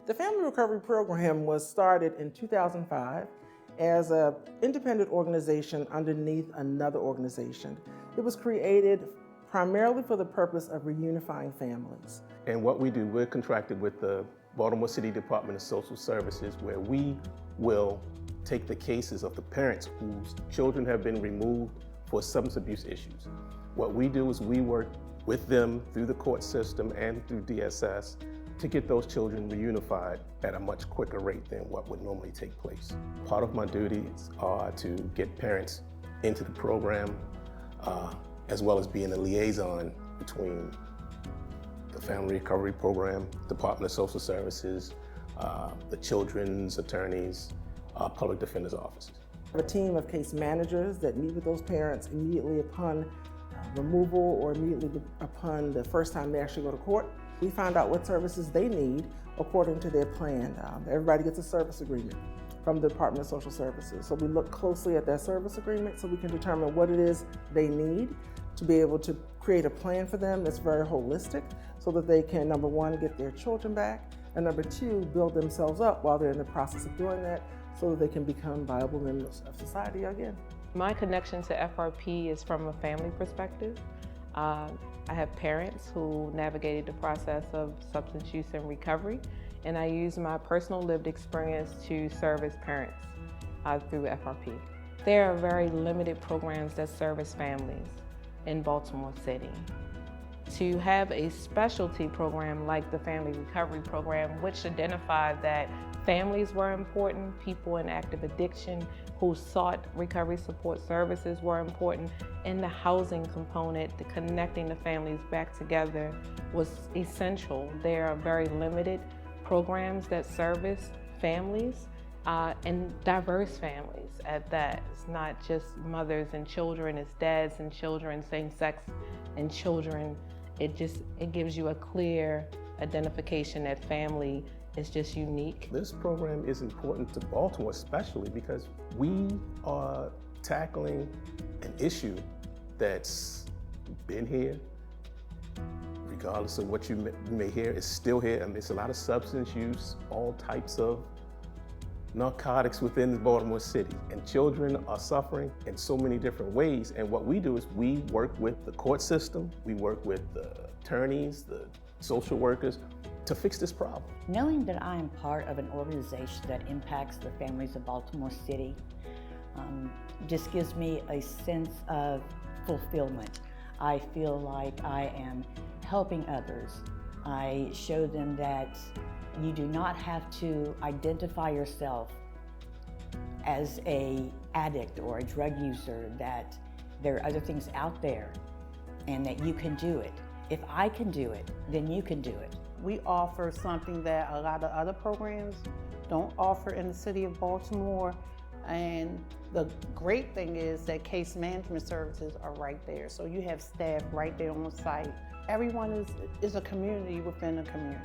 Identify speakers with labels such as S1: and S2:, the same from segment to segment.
S1: The Family Recovery Program was started in 2005 as an independent organization underneath another organization. It was created primarily for the purpose of reunifying families.
S2: And what we do, we're contracted with the Baltimore City Department of Social Services, where we will take the cases of the parents whose children have been removed for substance abuse issues. What we do is we work with them through the court system and through DSS to get those children reunified at a much quicker rate than what would normally take place. Part of my duties are to get parents into the program, as well as being a liaison between the Family Recovery Program, Department of Social Services, the children's attorneys, public defender's offices.
S1: We have a team of case managers that meet with those parents immediately upon removal or immediately upon the first time they actually go to court. We find out what services they need according to their plan. Everybody gets a service agreement from the Department of Social Services. So we look closely at that service agreement so we can determine what it is they need to be able to create a plan for them that's very holistic so that they can, number one, get their children back, and number two, build themselves up while they're in the process of doing that so that they can become viable members of society again.
S3: My connection to FRP is from a family perspective. I have parents who navigated the process of substance use and recovery, and I use my personal lived experience to serve as parents through FRP. There are very limited programs that service families in Baltimore City. To have a specialty program like the Family Recovery Program, which identified that families were important, people in active addiction who sought recovery support services were important, and the housing component, the connecting the families back together was essential. There are very limited programs that service families and diverse families at that. It's not just mothers and children, it's dads and children, same-sex and children. It gives you a clear identification that family is just unique.
S2: This program is important to Baltimore, especially because we are tackling an issue that's been here, regardless of what you may hear, it's still here. I mean, it's a lot of substance use, all types of narcotics within Baltimore City, and children are suffering in so many different ways. And what we do is we work with the court system, we work with the attorneys, the social workers, to fix this problem.
S4: Knowing that I am part of an organization that impacts the families of Baltimore City just gives me a sense of fulfillment. I feel like I am helping others. I show them that you do not have to identify yourself as an addict or a drug user, that there are other things out there and that you can do it. If I can do it, then you can do it.
S5: We offer something that a lot of other programs don't offer in the city of Baltimore. And the great thing is that case management services are right there. So you have staff right there on site. Everyone is a community within a community.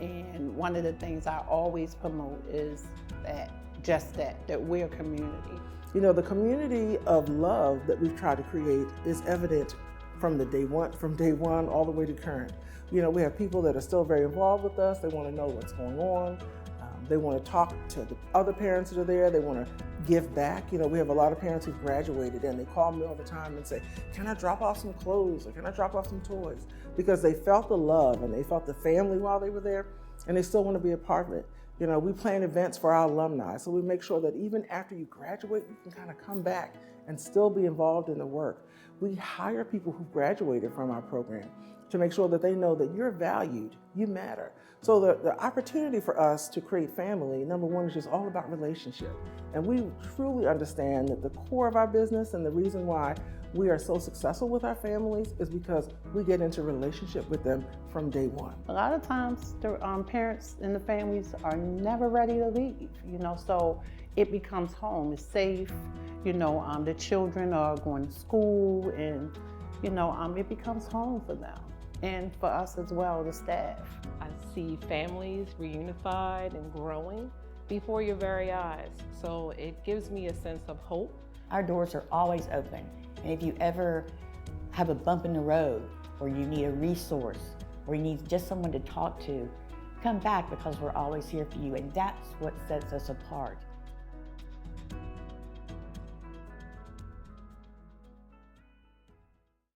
S5: And one of the things I always promote is that we're a community.
S1: You know, the community of love that we've tried to create is evident from day one all the way to current. You know, we have people that are still very involved with us. They want to know what's going on. They want to talk to the other parents that are there. They want to give back. You know, we have a lot of parents who graduated and they call me all the time and say, can I drop off some clothes or can I drop off some toys? Because they felt the love and they felt the family while they were there, and they still want to be a part of it. You know, we plan events for our alumni, so we make sure that even after you graduate, you can kind of come back and still be involved in the work. We hire people who graduated from our program to make sure that they know that you're valued, you matter. So the opportunity for us to create family, number one, is just all about relationship. And we truly understand that the core of our business and the reason why we are so successful with our families is because we get into relationship with them from day one.
S5: A lot of times the parents and the families are never ready to leave, you know, so it becomes home, it's safe, you know, the children are going to school and, you know, it becomes home for them. And for us as well, the staff.
S3: I see families reunified and growing before your very eyes. So it gives me a sense of hope.
S4: Our doors are always open. And if you ever have a bump in the road, or you need a resource, or you need just someone to talk to, come back because we're always here for you, and that's what sets us apart.